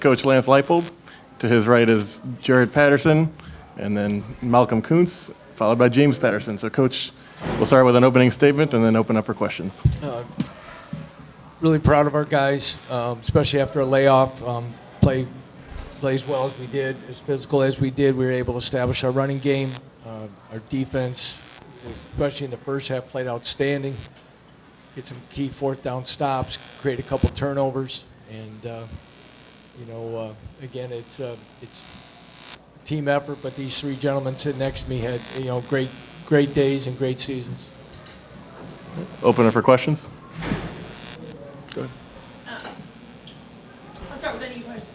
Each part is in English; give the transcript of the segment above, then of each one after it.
Coach Lance Leipold. To his right is Jared Patterson, and then Malcolm Kuntz, followed by James Patterson. So, Coach, we'll start with an opening statement and then open up for questions. Really proud of our guys, especially after a layoff. Play as well as we did, as physical as we did. We were able to establish our running game. Our defense, especially in the first half, played outstanding. Get some key fourth down stops, create a couple turnovers, and again, it's a team effort. But these three gentlemen sitting next to me had great days and great seasons. Open it for questions. Go ahead. I'll start with any question.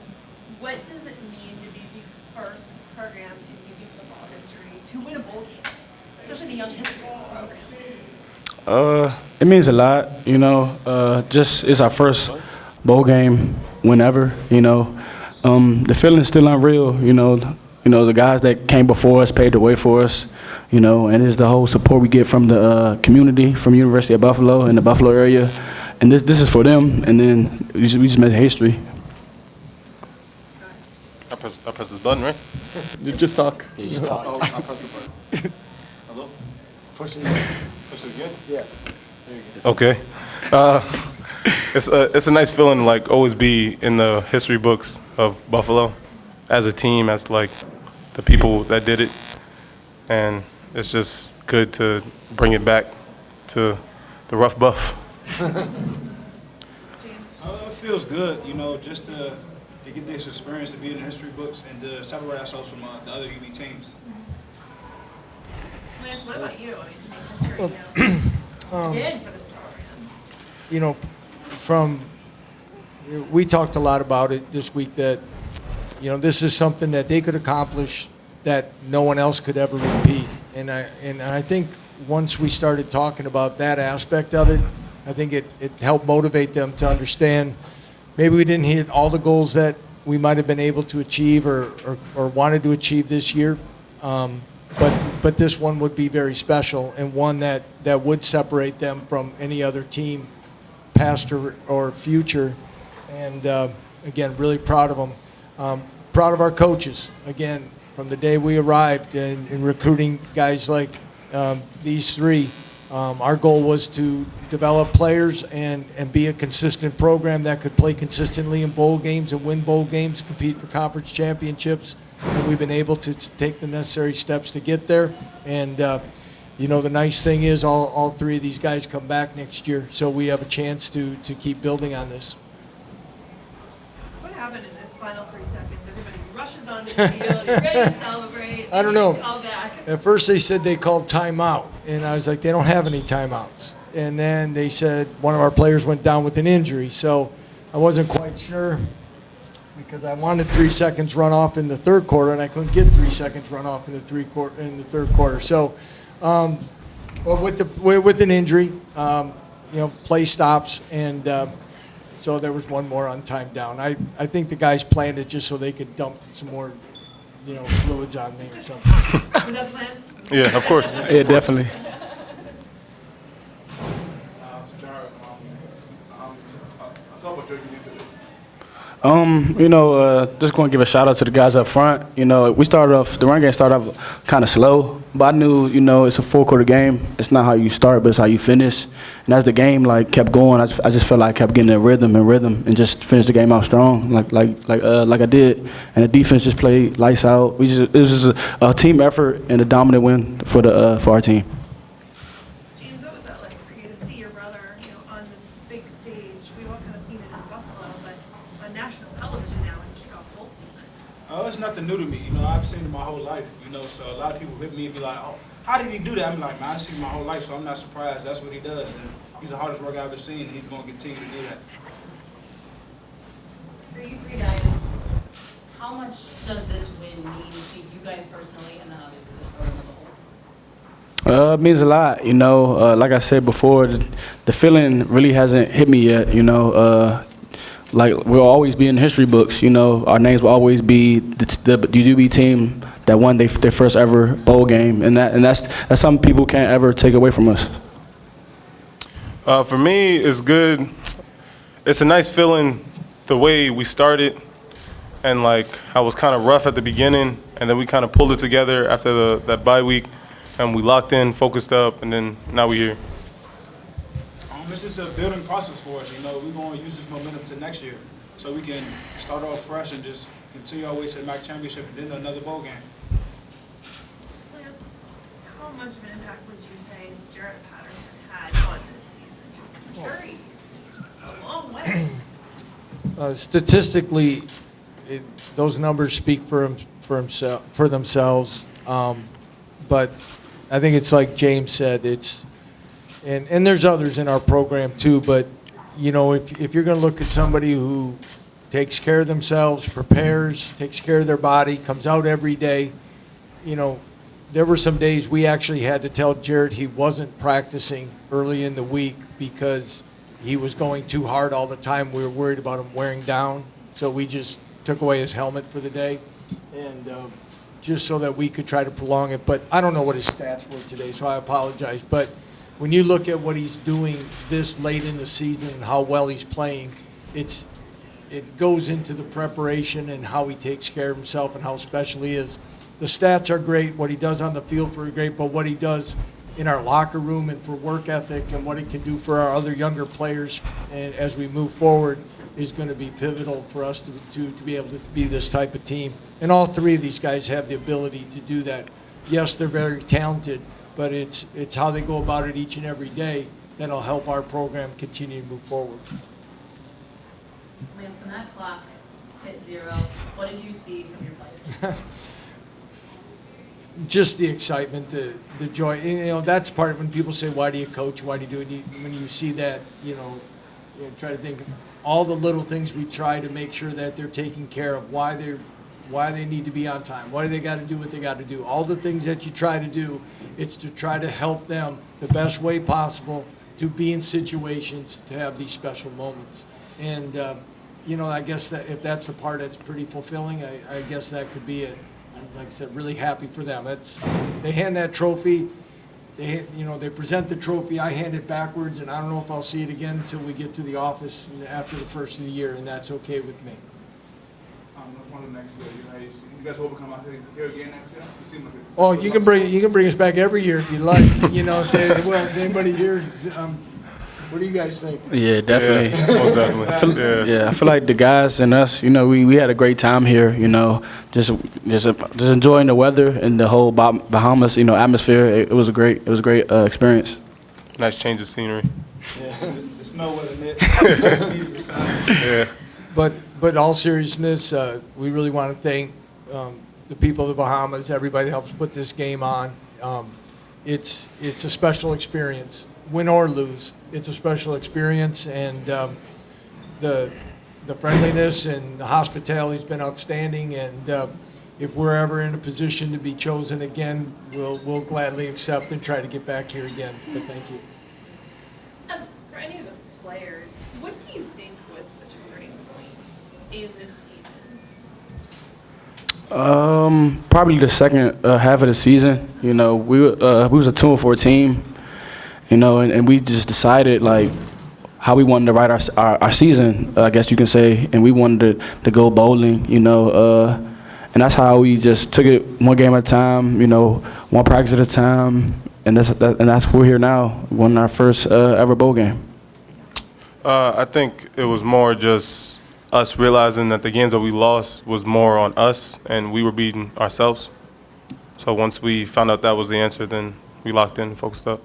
What does it mean to be the first program in UB football history to win a bowl game, especially the young history of the program? It means a lot, just it's our first bowl game whenever, the feeling's still unreal, the guys that came before us paved the way for us, and it's the whole support we get from the community, from University of Buffalo and the Buffalo area, and this is for them, and then we just made history. I press this button, right? You just talk. Oh, I press the button. Hello? Push it again? Yeah. Okay. It's a nice feeling to like always be in the history books of Buffalo as a team, as like the people that did it, and it's just good to bring it back to the rough buff. It feels good, just to get this experience to be in the history books and to separate ourselves from the other UB teams. Lance, what about you? I mean, to make history, again for this program. We talked a lot about it this week that, this is something that they could accomplish that no one else could ever repeat. And I think once we started talking about that aspect of it, I think it helped motivate them to understand maybe we didn't hit all the goals that we might have been able to achieve or wanted to achieve this year. But this one would be very special and one that would separate them from any other team, past or future. And again, really proud of them. Proud of our coaches. Again, from the day we arrived in recruiting guys like these three, our goal was to develop players and be a consistent program that could play consistently in bowl games and win bowl games, compete for conference championships. And we've been able to take the necessary steps to get there. And, the nice thing is all three of these guys come back next year, so we have a chance to keep building on this. What happened in this final 3 seconds? Everybody rushes onto the field, you're ready to celebrate. I don't know. Call back. At first they said they called timeout, and I was like, they don't have any timeouts. And then they said one of our players went down with an injury, so I wasn't quite sure because I wanted 3 seconds run off in the third quarter, and I couldn't get 3 seconds run off in the third quarter. So, but with an injury, play stops, and so there was one more on time down. I think the guys planned it just so they could dump some more, fluids on me or something. Was that planned? Yeah, of course. Yeah, definitely. Just going to give a shout out to the guys up front. The run game started off kind of slow, but I knew, it's a 4-quarter game. It's not how you start, but it's how you finish. And as the game kept going, I just felt like I kept getting a rhythm, and just finished the game out strong, like I did. And the defense just played lights out. It was just a team effort and a dominant win for our team. James, what was that like for you to see your brother, on the big stage? We've all kind of seen it in Buffalo, but on national television now in kickoff bowl season. It's nothing new to me. I've seen it my whole life. So a lot of people hit me and be like, "Oh, how did he do that?" I'm like, "Man, I've seen it my whole life, so I'm not surprised. That's what he does, and he's the hardest worker I've ever seen, and he's going to continue to do that." For you three guys, how much does this win mean to you guys personally, and then obviously this program as a whole? It means a lot. Like I said before, the feeling really hasn't hit me yet. We'll always be in the history books. Our names will always be the UB team that won their first ever bowl game, and that's something people can't ever take away from us. For me, it's good. It's a nice feeling the way we started, and like how it was kind of rough at the beginning, and then we kind of pulled it together after that bye week, and we locked in, focused up, and then now we're here. It's just a building process for us. You know, we're going to use this momentum to next year, so we can start off fresh and just continue our way to the MAC championship and then another bowl game. Lance, how much of an impact would you say Jarrett Patterson had on this season? It's very a long way. Statistically, those numbers speak for themselves. But I think it's like James said, and there's others in our program too, but you know, if you're going to look at somebody who takes care of themselves, prepares, takes care of their body, comes out every day, you know, there were some days we actually had to tell Jared he wasn't practicing early in the week because he was going too hard all the time. We were worried about him wearing down, so we just took away his helmet for the day, and just so that we could try to prolong it. But I don't know what his stats were today, so I apologize. But when you look at what he's doing this late in the season and how well he's playing, it goes into the preparation and how he takes care of himself and how special he is. The stats are great, what he does on the field are great, but what he does in our locker room and for work ethic and what it can do for our other younger players and as we move forward is going to be pivotal for us to be able to be this type of team. And all three of these guys have the ability to do that. Yes, they're very talented, but it's how they go about it each and every day that'll help our program continue to move forward. Lance, when that clock hit 0, what did you see from your players? Just the excitement, the joy. And, you know, that's part of when people say, why do you coach? Why do you do it? When you see that, you try to think of all the little things we try to make sure that they're taken care of, why they need to be on time, why they got to do what they got to do. All the things that you try to do, it's to try to help them the best way possible to be in situations to have these special moments. And, I guess that if that's the part that's pretty fulfilling, I guess that could be it. I'm, like I said, really happy for them. They hand that trophy, they present the trophy, I hand it backwards, and I don't know if I'll see it again until we get to the office after the first of the year, and that's okay with me. Next year, you guys will come out here again next year? You seem like Oh, you can bring us back every year if you like. If anybody here, what do you guys think? Yeah, definitely. Yeah, most definitely. Yeah, I feel like the guys and us, we had a great time here. Just enjoying the weather and the whole Bahamas, atmosphere. It was a great experience. Nice change of scenery. Yeah. The snow wasn't it. Yeah. But in all seriousness, we really want to thank the people of the Bahamas, everybody that helps put this game on. It's a special experience, win or lose. It's a special experience, and the friendliness and the hospitality has been outstanding. And if we're ever in a position to be chosen again, we'll gladly accept and try to get back here again. But thank you. For any of the players, what do you think was the turning point in this season? Probably the second half of the season. We was a 2-4 team, and we just decided like how we wanted to write our season, I guess you can say, and we wanted to go bowling, and that's how we just took it one game at a time, one practice at a time, and that's we're here now, won our first ever bowl game. I think it was more just us realizing that the games that we lost was more on us, and we were beating ourselves. So once we found out that was the answer, then we locked in and focused up.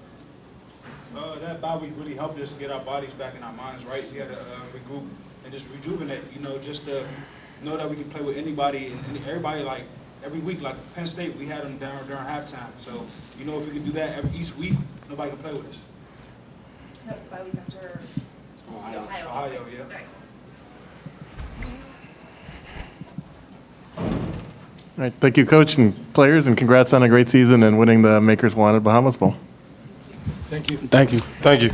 That bye week really helped us get our bodies back and our minds right. We had to regroup and just rejuvenate, just to know that we can play with anybody and everybody. Like every week, like Penn State, we had them down during halftime. So, if we can do that each week, nobody can play with us. That was the bye week after Ohio. Ohio, yeah. Right. All right, thank you, Coach and players, and congrats on a great season and winning the Makers Wanted Bahamas Bowl. Thank you. Thank you. Thank you.